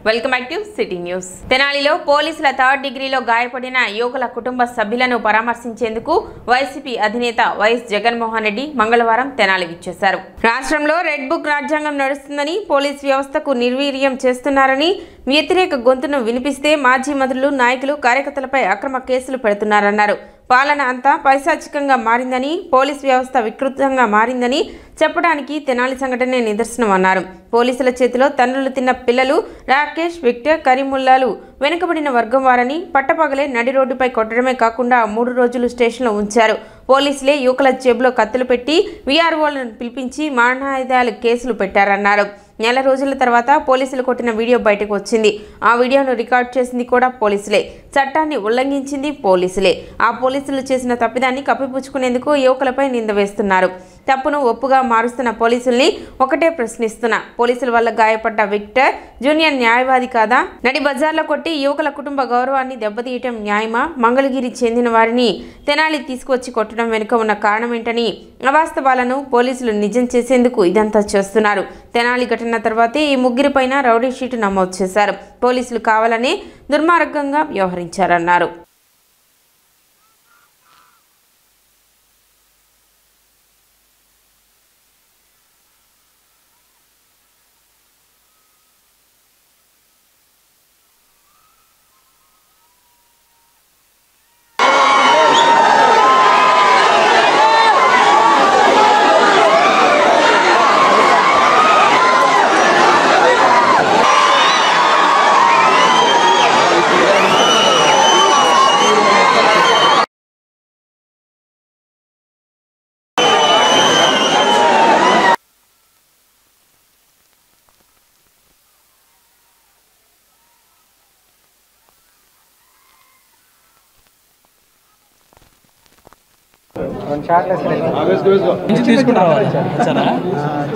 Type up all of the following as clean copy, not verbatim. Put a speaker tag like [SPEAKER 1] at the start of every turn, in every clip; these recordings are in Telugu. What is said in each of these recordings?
[SPEAKER 1] Welcome back to city news. తెనాలిలో పోలీసుల థర్డ్ డిగ్రీలో గాయపడిన యువకుల కుటుంబ సభ్యులను పరామర్శించేందుకు వైసీపీ అధినేత వైఎస్ జగన్మోహన్ రెడ్డి మంగళవారం తెనాలి విచ్చేశారు. రాష్ట్రంలో రెడ్ బుక్ రాజ్యాంగం నడుస్తుందని, పోలీస్ వ్యవస్థకు నిర్వీర్యం చేస్తున్నారని, వ్యతిరేక గొంతును వినిపిస్తే మాజీ మంత్రులు, నాయకులు, కార్యకర్తలపై అక్రమ కేసులు పెడుతున్నారన్నారు. పాలన అంతా పైశాచికంగా మారిందని, పోలీస్ వ్యవస్థ వికృతంగా మారిందని చెప్పడానికి తెనాలి సంఘటనే నిదర్శనం అన్నారు. పోలీసుల చేతిలో తండ్రులు తిన్న పిల్లలు రాకేష్, విక్టర్, కరీముల్లాలు వెనుకబడిన వర్గం వారని, పట్టపగలే నడి రోడ్డుపై కొట్టడమే కాకుండా 3 రోజులు స్టేషన్లో ఉంచారు. పోలీసులే యువకుల జేబులో కత్తులు పెట్టి వీఆర్ఓలను పిలిపించి మారణాయుధాలు కేసులు పెట్టారన్నారు. నెల రోజుల తర్వాత పోలీసులు కొట్టిన వీడియో బయటకు వచ్చింది. ఆ వీడియోను రికార్డ్ చేసింది కూడా పోలీసులే. చట్టాన్ని ఉల్లంఘించింది పోలీసులే. ఆ పోలీసులు చేసిన తప్పిదాన్ని కప్పిపుచ్చుకునేందుకు యువకులపై నింద వేస్తున్నారు. తప్పును ఒప్పుగా మారుస్తున్న పోలీసుల్ని ఒకటే ప్రశ్నిస్తున్నా, పోలీసుల వల్ల గాయపడ్డ విక్టర్ జూనియర్ న్యాయవాది కాదా? నడి బజార్లో కొట్టి యువకుల కుటుంబ గౌరవాన్ని దెబ్బతీయటం న్యాయమా? మంగళగిరి చెందిన వారిని తెనాలి తీసుకువచ్చి కొట్టడం వెనుక ఉన్న కారణం ఏంటని, అవాస్తవాలను పోలీసులు నిజం చేసేందుకు ఇదంతా చేస్తున్నారు. తెనాలి ఘటన తర్వాతే ఈ ముగ్గురిపైన రౌడీ షీటు నమోదు చేశారు. పోలీసులు కావాలనే దుర్మార్గంగా వ్యవహరించారన్నారు.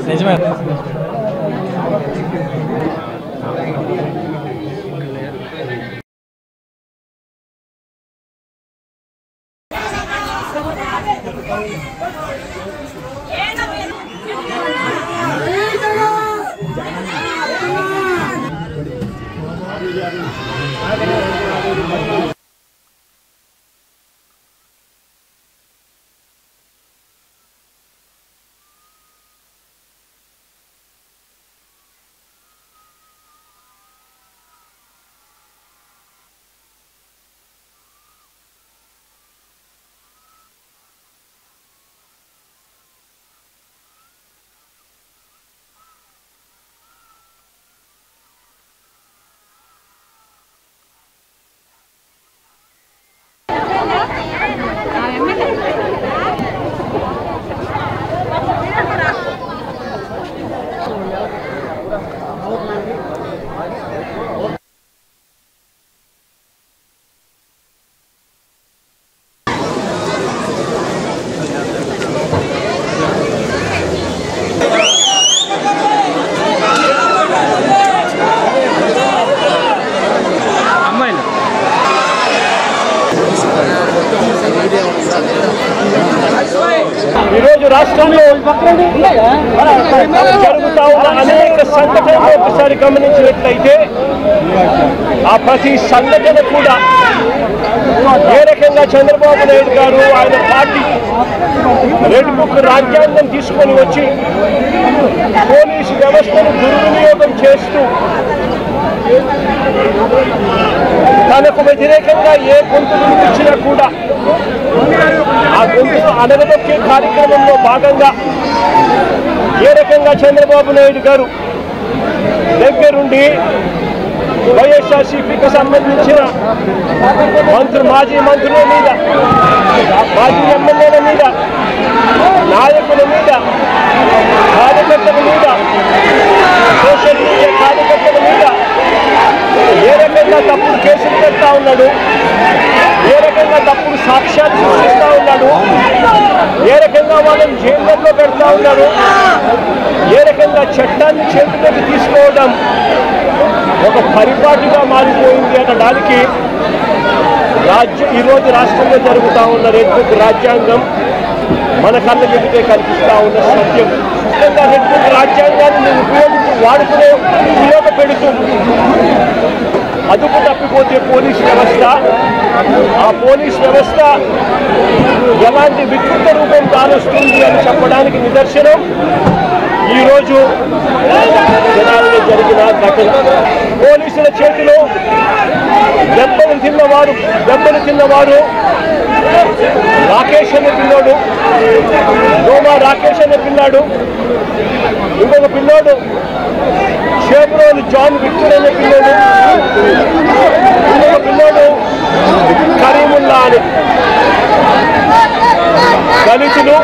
[SPEAKER 2] నిజమే.
[SPEAKER 3] ఈరోజు రాష్ట్రంలో జరుగుతా ఉన్న అనేక సంఘటనలు ఒకసారి గమనించినట్లయితే ఆ ప్రతి సంఘటన కూడా ఏ రకంగా చంద్రబాబు నాయుడు గారు ఆయన పార్టీ రెడ్ బుక్ రాజ్యాంగం తీసుకొని వచ్చి పోలీసు వ్యవస్థను దుర్వినియోగం చేస్తూ తనకు వ్యతిరేకంగా ఏ గొంతు వినిపించినా కూడా ఆ గొంతును అడగదొక్కే కార్యక్రమంలో భాగంగా ఏ రకంగా చంద్రబాబు నాయుడు గారు దగ్గరుండి వైఎస్ఆర్సీపీకి సంబంధించిన మాజీ మంత్రుల మీద, మాజీ ఎమ్మెల్యేల మీద, నాయకుల మీద, కార్యకర్తల మీద, సోషల్ మీడియా కార్యకర్తల మీద ఏ రకంగా తప్పుడు కేసులు పెడతా ఉన్నాడు, ఏ రకంగా తప్పుడు సాక్ష్యాలు సృష్టిస్తూ ఉన్నాడు, ఏ రకంగా వాళ్ళని జైళ్ళలో పెడతా ఉన్నాడు, ఏ రకంగా చట్టాన్ని చేతిలోకి తీసుకోవడం ఒక పరిపాటిగా మారిపోయింది అనడానికి ఈరోజు రాష్ట్రంలో జరుగుతూ ఉన్న రెడ్ బుక్ రాజ్యాంగం మన కళ్ళ ఎదుటే కనిపిస్తూ ఉన్న సత్యం. రెడ్ బుక్ రాజ్యాంగాన్ని ఉపయోగించి వాడుకునే ఉపయోగపెడుతూ ఆ పోలీస్ వ్యవస్థ ఎలాంటి వికృత రూపం దాలుస్తుంది అని చెప్పడానికి నిదర్శనం ఈరోజు జనాల్లో జరిగిన ఘటన. పోలీసుల చేతిలో దెబ్బలు తిన్నవారు రాకేష్ అనే పిల్లోడు, గోమా రాకేష్ అనే పిల్లాడు, ఇంకొక పిల్లోడు షేబ్రోన్ జాన్ విక్టర్ అనే పిల్లోడు, ఇంకొక పిల్లోడు కరీముల్లా అని. దళితులు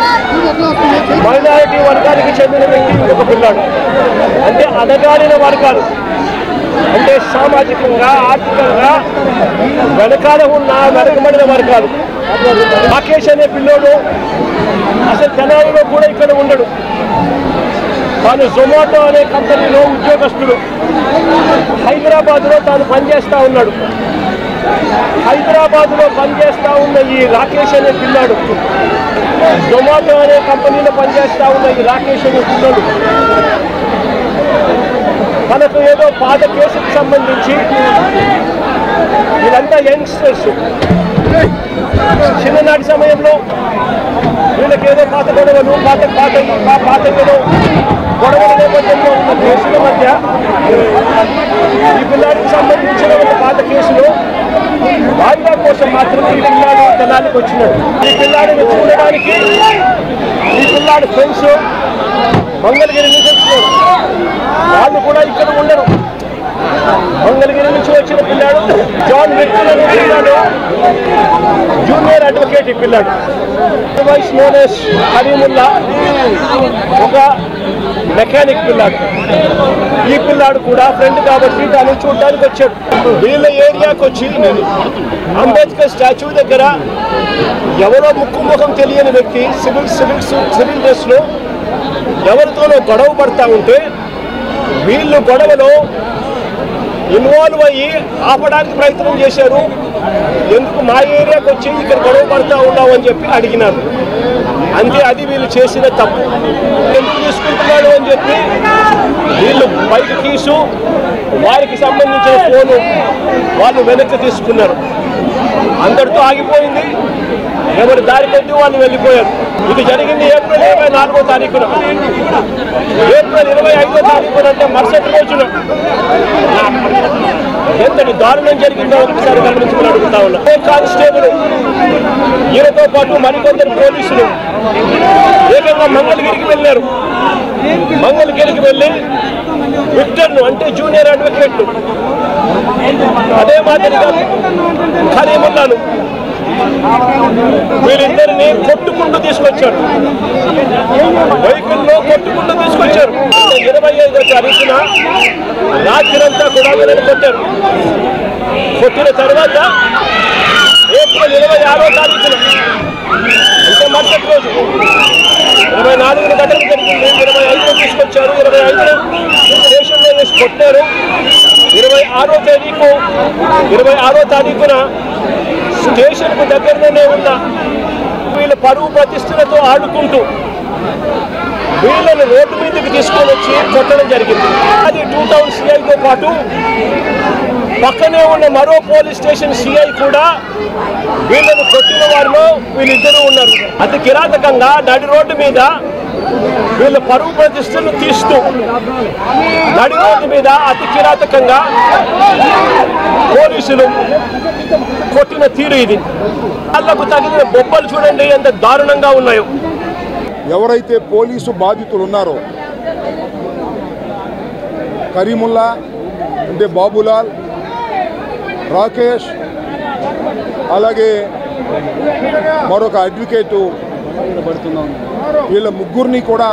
[SPEAKER 3] మైనారిటీ వర్గానికి చెందిన వ్యక్తి ఇంకొక పిల్లాడు. అంటే అణగారిన వర్గాలు, అంటే సామాజికంగా ఆర్థికంగా వెనకబడిన వర్గాలు. రాకేష్ అనే పిల్లోడు అసలు తెనాలిలో కూడా ఇక్కడ ఉండడు. తాను జొమాటో అనే కంపెనీలో ఉద్యోగస్తుడు. హైదరాబాద్లో తాను పనిచేస్తూ ఉన్నాడు. హైదరాబాద్లో పనిచేస్తూ ఉన్న ఈ రాకేష్ అనే పిల్లాడు, జొమాటో అనే కంపెనీలో పనిచేస్తూ ఉన్న ఈ రాకేష్ అనే పిల్లాడు తనకు ఏదో పాత కేసుకు సంబంధించి, వీళ్ళంతా యంగ్స్టర్స్, చిన్ననాటి సమయంలో వీళ్ళకి ఏదో పాత గొడవలు పాత ఏదో గొడవల నేపథ్యంలో ఉన్న కేసుల మధ్య ఈ పిల్లాడికి సంబంధించిన ఒక పాత కేసులో వాయిదా కోసం మాత్రమే ఈ పిల్లాడు తెనాలికి వచ్చినాడు. ఈ పిల్లాడిని చూడడానికి ఈ పిల్లాడి ఫ్రెండ్స్ మంగళగిరి నుంచి వచ్చినారు. వాళ్ళు కూడా ఇక్కడ ఉండరు. మంగళగిరి నుంచి వచ్చిన పిల్లాడు జాన్ విక్టర్ అనే పిల్లాడు, జూనియర్ అడ్వకేట్. ఈ పిల్లాడు వైస్ నోన్ యాజ్ కరీముల్లా, ఒక మెకానిక్ పిల్లాడు. ఈ పిల్లాడు కూడా ఫ్రెండ్ కాబట్టి దాన్ని చూడడానికి వచ్చాడు. వీళ్ళ ఏరియాకి వచ్చి అంబేద్కర్ స్టాచ్యూ దగ్గర ఎవరో ముఖం తెలియని వ్యక్తి సివిల్ డ్రెస్ లో ఎవరితోనో గొడవ పడతా ఉంటే వీళ్ళు గొడవలో ఇన్వాల్వ్ అయ్యి ఆపడానికి ప్రయత్నం చేశారు. ఎందుకు మా ఏరియాకి వచ్చి ఇక్కడ గొడవ పడతా ఉన్నావు అని చెప్పి అడిగినారు. అంతే, అది వీళ్ళు చేసిన తప్పు. ఎందుకు తీసుకుంటున్నాడు అని చెప్పి వీళ్ళు బైక్ కీసు, వారికి సంబంధించిన ఫోను వాళ్ళు వెనక్కి తీసుకున్నారు. అందరితో ఆగిపోయింది. ఎవరి దారి కొద్ది వాళ్ళు వెళ్ళిపోయారు. ఇది జరిగింది ఏప్రిల్ 24వ తారీఖున. ఏప్రిల్ 25వ తారీఖున అంటే మరుసటి రోజున ఎంతటి దారుణం జరిగిందో ఒకసారి గమనించుకుని అడుగుతా ఉన్నా. కానిస్టేబుల్ ఈయనతో పాటు మరికొందరు పోలీసులు ఏకంగా మంగళగిరికి వెళ్ళారు. మంగళగిరికి వెళ్ళి విక్టర్ను, అంటే జూనియర్ అడ్వకేట్, అదే మాదిరిగా కరీముల్లాను, వీళ్ళిద్దరిని కొట్టుకుంటూ తీసుకొచ్చారు. వెహికల్లో కొట్టుకుంటూ తీసుకొచ్చారు. 25వ తారీఖున రాత్రంతా కూడా వీళ్ళని కొట్టారు. కొట్టిన తర్వాత ఏప్రిల్ 26వ తారీఖున, అంటే మరుసటి రోజు 24న ఘటన జరిగింది. 25న తీసుకొచ్చారు. 25న స్టేషన్లో వేసి కొట్టారు. 26వ తారీఖున స్టేషన్కు దగ్గరలోనే ఉన్న వీళ్ళ పరువు ప్రతిష్టలతో ఆడుకుంటూ వీళ్ళని రోడ్డు మీదకి తీసుకొని వచ్చి కొట్టడం జరిగింది. అది 2 టౌన్ సిఐతో పాటు పక్కనే ఉన్న మరో పోలీస్ స్టేషన్ సిఐ కూడా వీళ్ళను కొట్టిన వారిలో వీళ్ళిద్దరూ ఉన్నారు. అతి కిరాతకంగా నడి రోడ్డు మీద వీళ్ళ పరువు ప్రతిష్టలు తీస్తూ నడి రోడ్డు మీద అతి కిరాతకంగా పోలీసులు కొట్టిన తీరు ఇది. వాళ్ళకు తగిన బొబ్బలు చూడండి ఎంత దారుణంగా ఉన్నాయో.
[SPEAKER 2] ఎవరైతే పోలీసు బాధితులు ఉన్నారో కరీముల్లా అంటే బాబులాల్, రాకేష్, అలాగే మరొక అడ్వకేటు, వీళ్ళ ముగ్గురిని కూడా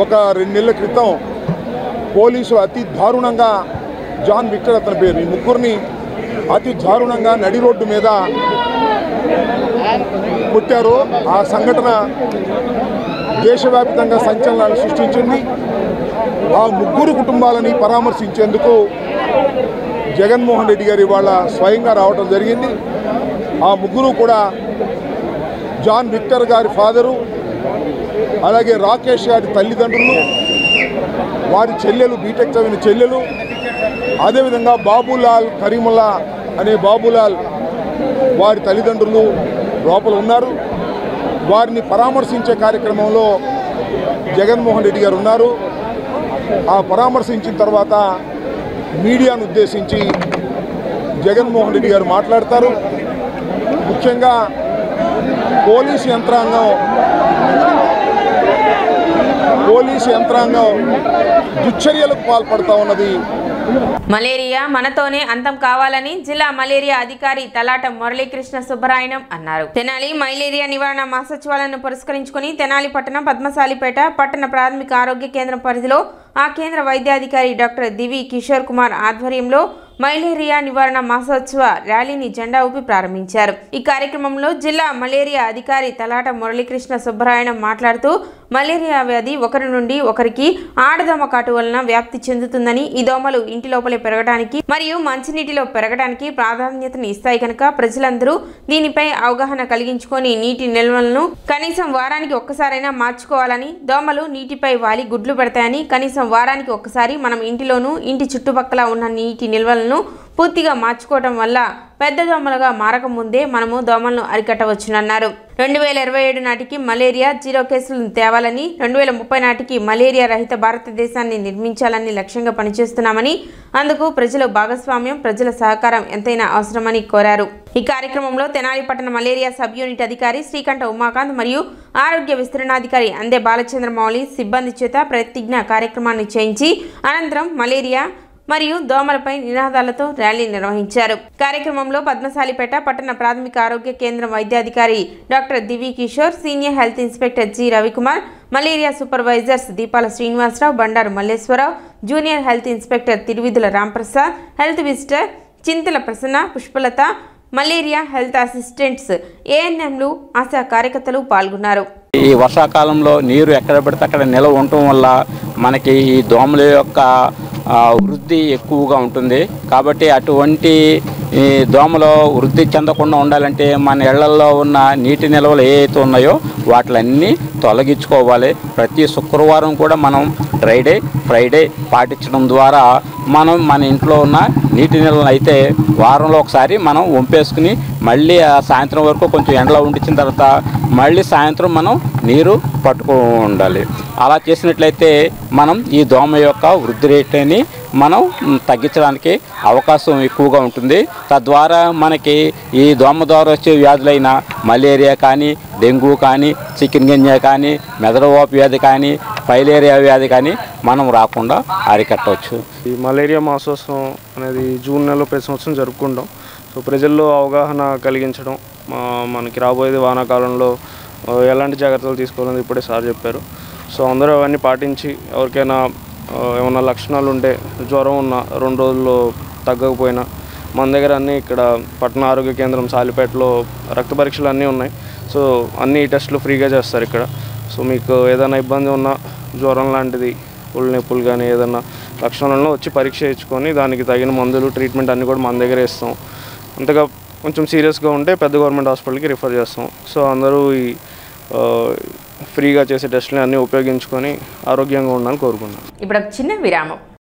[SPEAKER 2] ఒక 2 నెలల క్రితం పోలీసులు అతి దారుణంగా, జాన్ విక్టర్ అతని పేరు, ఈ ముగ్గురిని అతి దారుణంగా నడి రోడ్డు మీద కొట్టారు. ఆ సంఘటన దేశవ్యాప్తంగా సంచలనాలు సృష్టించింది. ఆ ముగ్గురు కుటుంబాలని పరామర్శించేందుకు జగన్మోహన్ రెడ్డి గారు ఇవాళ స్వయంగా రావడం జరిగింది. ఆ ముగ్గురు కూడా జాన్ విక్టర్ గారి ఫాదరు, అలాగే రాకేష్ గారి తల్లిదండ్రులు, వారి చెల్లెలు, బీటెక్ చదివిన చెల్లెలు, అదేవిధంగా బాబులాల్ కరీముల్లా అనే బాబులాల్ వారి తల్లిదండ్రులు లోపల ఉన్నారు. వారిని పరామర్శించే కార్యక్రమంలో జగన్మోహన్ రెడ్డి గారు ఉన్నారు. ఆ పరామర్శించిన తర్వాత మీడియాను ఉద్దేశించి జగన్మోహన్ రెడ్డి గారు మాట్లాడతారు. ముఖ్యంగా పోలీసు యంత్రాంగం దుశ్చర్యలకు పాల్పడతా ఉన్నది.
[SPEAKER 1] మలేరియా మనతోనే అంతం కావాలని జిల్లా మలేరియా అధికారి తలాట మురళీకృష్ణ సుబ్బరాయణం అన్నారు. తెనాలి మలేరియా నివారణ మాసోత్సవాలను పురస్కరించుకుని తెనాలి పట్టణ పద్మశాలిపేట పట్టణ ప్రాథమిక ఆరోగ్య కేంద్రం పరిధిలో ఆ కేంద్ర వైద్యాధికారి డాక్టర్ దివి కిషోర్ కుమార్ ఆధ్వర్యంలో మలేరియా నివారణ మాసోత్సవ ర్యాలీని జెండా ఊపి ప్రారంభించారు. ఈ కార్యక్రమంలో జిల్లా మలేరియా అధికారి తలాట మురళీకృష్ణ సుబ్బరాయణం మాట్లాడుతూ మలేరియా వ్యాధి ఒకరి నుండి ఒకరికి ఆడదోమ కాటు వలన వ్యాప్తి చెందుతుందని, ఈ దోమలు ఇంటి లోపలే పెరగడానికి మరియు మంచినీటిలో పెరగడానికి ప్రాధాన్యతను ఇస్తాయి కనుక ప్రజలందరూ దీనిపై అవగాహన కలిగించుకొని నీటి నిల్వలను కనీసం వారానికి ఒక్కసారైనా మార్చుకోవాలని, దోమలు నీటిపై వాలి గుడ్లు పెడతాయని కనీసం వారానికి ఒక్కసారి మనం ఇంటిలోనూ ఇంటి చుట్టుపక్కల ఉన్న నీటి నిల్వలను పూర్తిగా మార్చుకోవడం వల్ల పెద్ద దోమలుగా మారకముందే మనము దోమలను అరికట్టవచ్చునన్నారు. 2027 నాటికి మలేరియా 0 కేసులను తేవాలని, 2030 నాటికి మలేరియా రహిత భారతదేశాన్ని నిర్మించాలని లక్ష్యంగా పనిచేస్తున్నామని, అందుకు ప్రజల భాగస్వామ్యం, ప్రజల సహకారం ఎంతైనా అవసరమని కోరారు. ఈ కార్యక్రమంలో తెనాలి పట్టణ మలేరియా సబ్ యూనిట్ అధికారి శ్రీకంఠ ఉమాకాంత్ మరియు ఆరోగ్య విస్తరణాధికారి అందే బాలచంద్రమౌళి సిబ్బంది చేత ప్రతిజ్ఞ కార్యక్రమాన్ని చేయించి అనంతరం మలేరియా మరియు దోమలపై నినాదాలతో ర్యాలీ నిర్వహించారు. కార్యక్రమంలో పద్మశాలిపేట పట్టణ ప్రాథమిక ఆరోగ్య కేంద్రం వైద్యాధికారి doctor Divi Kishore, senior health inspector G Ravikumar, malaria supervisors Deepala Srinivasarao, Bandaru Malleswararao, junior health inspector Tiruvidhula Ramprasad, health visitor Chintala Prasanna, Pushpalatha, malaria health assistants, ఏఎన్ఎంలు, ఆశా కార్యకర్తలు పాల్గొన్నారు.
[SPEAKER 4] ఈ వర్షాకాలంలో నీరు ఎక్కడ పడితే అక్కడ నిల్వ ఉండటం వల్ల మనకి ఈ దోమల యొక్క వృద్ధి ఎక్కువగా ఉంటుంది. కాబట్టి అటువంటి దోమలు వృద్ధి చెందకుండా ఉండాలంటే మన ఇళ్లలో ఉన్న నీటి నిల్వలు ఏవైతే ఉన్నాయో వాటిలన్నీ తొలగించుకోవాలి. ప్రతి శుక్రవారం కూడా మనం డ్రై డే, ఫ్రైడే పాటించడం ద్వారా మనం మన ఇంట్లో ఉన్న నీటి నిల్వలు అయితే వారంలో ఒకసారి మనం వంపేసుకుని మళ్ళీ సాయంత్రం వరకు కొంచెం ఎండలో ఉండించిన తర్వాత మళ్ళీ సాయంత్రం మనం నీరు పట్టుకో ఉండాలి. అలా చేసినట్లయితే మనం ఈ దోమ యొక్క వృద్ధి రేటుని మనం తగ్గించడానికి అవకాశం ఎక్కువగా ఉంటుంది. తద్వారా మనకి ఈ దోమ ద్వారా వచ్చే వ్యాధులైన మలేరియా కానీ, డెంగ్యూ కానీ, చికెన్ గున్యా కానీ, మెదడువాపు వ్యాధి కానీ, ఫైలేరియా వ్యాధి కానీ మనం రాకుండా అరికట్టవచ్చు.
[SPEAKER 3] ఈ మలేరియా మాసోత్సవం అనేది జూన్ నెలలో ప్రతి సంవత్సరం జరుపుకుంటాం. సో ప్రజల్లో అవగాహన కలిగించడం, మనకి రాబోయేది వానాకాలంలో ఎలాంటి జాగ్రత్తలు తీసుకోవాలని ఇప్పుడే సార్ చెప్పారు. సో అందరూ అవన్నీ పాటించి ఎవరికైనా ఏమైనా లక్షణాలు ఉంటే, జ్వరం ఉన్న 2 రోజుల్లో తగ్గకపోయినా మన దగ్గర అన్నీ ఇక్కడ పట్టణ ఆరోగ్య కేంద్రం సాలిపేటలో రక్త పరీక్షలు అన్నీ ఉన్నాయి. సో అన్ని టెస్టులు ఫ్రీగా చేస్తారు ఇక్కడ. సో మీకు ఏదైనా ఇబ్బంది ఉన్నా, జ్వరం లాంటిది, ఒళ్ళు నొప్పులు కానీ ఏదైనా లక్షణాలను వచ్చి పరీక్ష ఇచ్చుకొని దానికి తగిన మందులు, ట్రీట్మెంట్ అన్నీ కూడా మన దగ్గర ఇస్తాం. అంతగా కొంచెం సీరియస్గా ఉంటే పెద్ద గవర్నమెంట్ హాస్పిటల్కి రిఫర్ చేస్తాం. సో అందరూ ఈ ఫ్రీగా చేసే టెస్టులు అన్నీ ఉపయోగించుకొని ఆరోగ్యంగా ఉండాలని కోరుకుంటున్నాను.
[SPEAKER 1] ఇప్పుడు చిన్న విరామం.